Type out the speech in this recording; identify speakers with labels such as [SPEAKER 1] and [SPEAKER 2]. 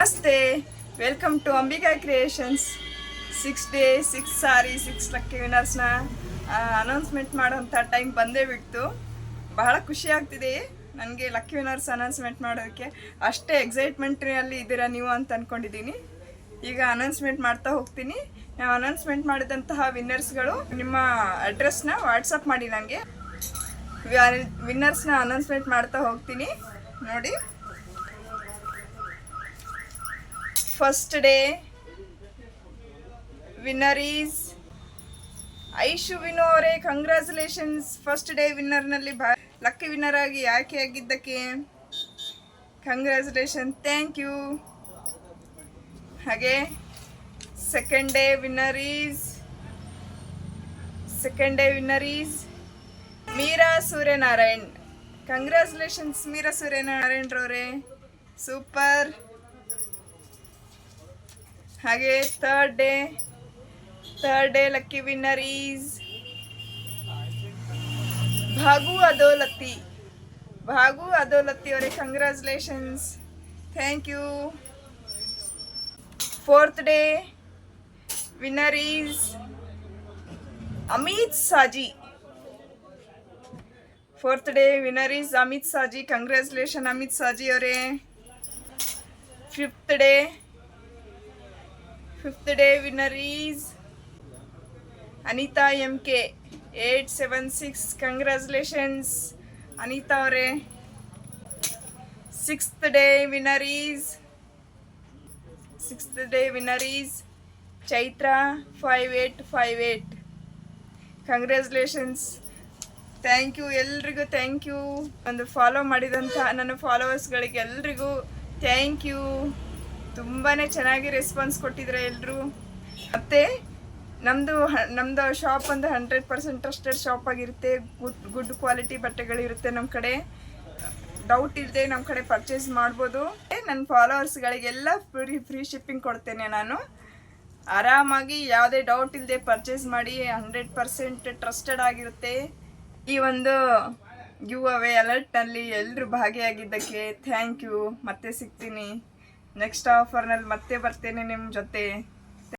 [SPEAKER 1] ನಮಸ್ತೆ, welcome to Ambika Creations. 6 day 6 sari 6 lucky ವಿನರ್ಸ್ನ announcement ಮಾಡೋಂಥ ಟೈಮ್ ಬಂದೇ ಬಿಡ್ತು. ಬಹಳ ಖುಷಿ ಆಗ್ತಿದೆ ನನಗೆ ಲಕ್ಕಿ ವಿನರ್ಸ್ ಅನೌನ್ಸ್ಮೆಂಟ್ ಮಾಡೋದಕ್ಕೆ. ಅಷ್ಟೇ ಎಕ್ಸೈಟ್ಮೆಂಟ್ನಲ್ಲಿ ಇದ್ದೀರಾ ನೀವು ಅಂತ ಅಂದ್ಕೊಂಡಿದ್ದೀನಿ. ಈಗ ಅನೌನ್ಸ್ಮೆಂಟ್ ಮಾಡ್ತಾ ಹೋಗ್ತೀನಿ. ನಾವು ಅನೌನ್ಸ್ಮೆಂಟ್ ಮಾಡಿದಂತಹ ವಿನ್ನರ್ಸ್ಗಳು ನಿಮ್ಮ ಅಡ್ರೆಸ್ನ ವಾಟ್ಸಪ್ ಮಾಡಿ ನನಗೆ. ವಿನ್ನರ್ಸ್ನ ಅನೌನ್ಸ್ಮೆಂಟ್ ಮಾಡ್ತಾ ಹೋಗ್ತೀನಿ ನೋಡಿ. First day winner is Aishu Vino ಅವರೇ, ಕಂಗ್ರ್ಯಾಚುಲೇಷನ್ಸ್. ಫಸ್ಟ್ ಡೇ ವಿನ್ನರ್ನಲ್ಲಿ ಲಕ್ಕಿ ವಿನ್ನರ್ ಆಗಿ ಆಯ್ಕೆಯಾಗಿದ್ದಕ್ಕೆ ಕಂಗ್ರ್ಯಾಚುಲೇಷನ್, ಥ್ಯಾಂಕ್ ಯು. ಹಾಗೆ second day winner is Meera Suryanarayan. Congratulations Meera Suryanarayan ರವರೇ, ಸೂಪರ್. ಹಾಗೆ third day lucky winner is Bhagu Adolatti ಅವರೇ, congratulations, thank you. Fourth day winner is Amit Saji. Congratulation Amit Saji ಅವರೇ. Fifth day winner is Anita MK 876. Congratulations Anita ಅವರೇ. Sixth day winner is Chaitra 5858. Congratulations, thank you ಎಲ್ರಿಗೂ, thank you. ಒಂದು follow ಮಾಡಿದಂಥ ನನ್ನ ಫಾಲೋವರ್ಸ್ಗಳಿಗೆ ಎಲ್ರಿಗೂ ಥ್ಯಾಂಕ್ ಯು. ತುಂಬಾ ಚೆನ್ನಾಗಿ ರೆಸ್ಪಾನ್ಸ್ ಕೊಟ್ಟಿದ್ರೆ ಎಲ್ಲರೂ. ಮತ್ತು ನಮ್ಮದು ಶಾಪ್ ಒಂದು 100% ಟ್ರಸ್ಟೆಡ್ ಶಾಪ್ ಆಗಿರುತ್ತೆ. ಗುಡ್ ಕ್ವಾಲಿಟಿ ಬಟ್ಟೆಗಳಿರುತ್ತೆ ನಮ್ಮ ಕಡೆ. ಡೌಟ್ ಇಲ್ಲದೆ ನಮ್ಮ ಕಡೆ ಪರ್ಚೇಸ್ ಮಾಡ್ಬೋದು. ನನ್ನ ಫಾಲೋವರ್ಸ್ಗಳಿಗೆಲ್ಲ ಫ್ರೀ ಶಿಪ್ಪಿಂಗ್ ಕೊಡ್ತೇನೆ ನಾನು. ಆರಾಮಾಗಿ ಯಾವುದೇ ಡೌಟ್ ಇಲ್ಲದೆ ಪರ್ಚೇಸ್ ಮಾಡಿ. 100% ಟ್ರಸ್ಟೆಡ್ ಆಗಿರುತ್ತೆ. ಈ ಒಂದು ಗಿವ್ ಅವೇ ಅಲರ್ಟ್ನಲ್ಲಿ ಎಲ್ಲರೂ ಭಾಗಿಯಾಗಿದ್ದಕ್ಕೆ ಥ್ಯಾಂಕ್ ಯು. ಮತ್ತೆ ಸಿಗ್ತೀನಿ ನೆಕ್ಸ್ಟ್ ಆಫರ್ನಲ್ಲಿ, ಮತ್ತೆ ಬರ್ತೇನೆ ನಿಮ್ಮ ಜೊತೆ.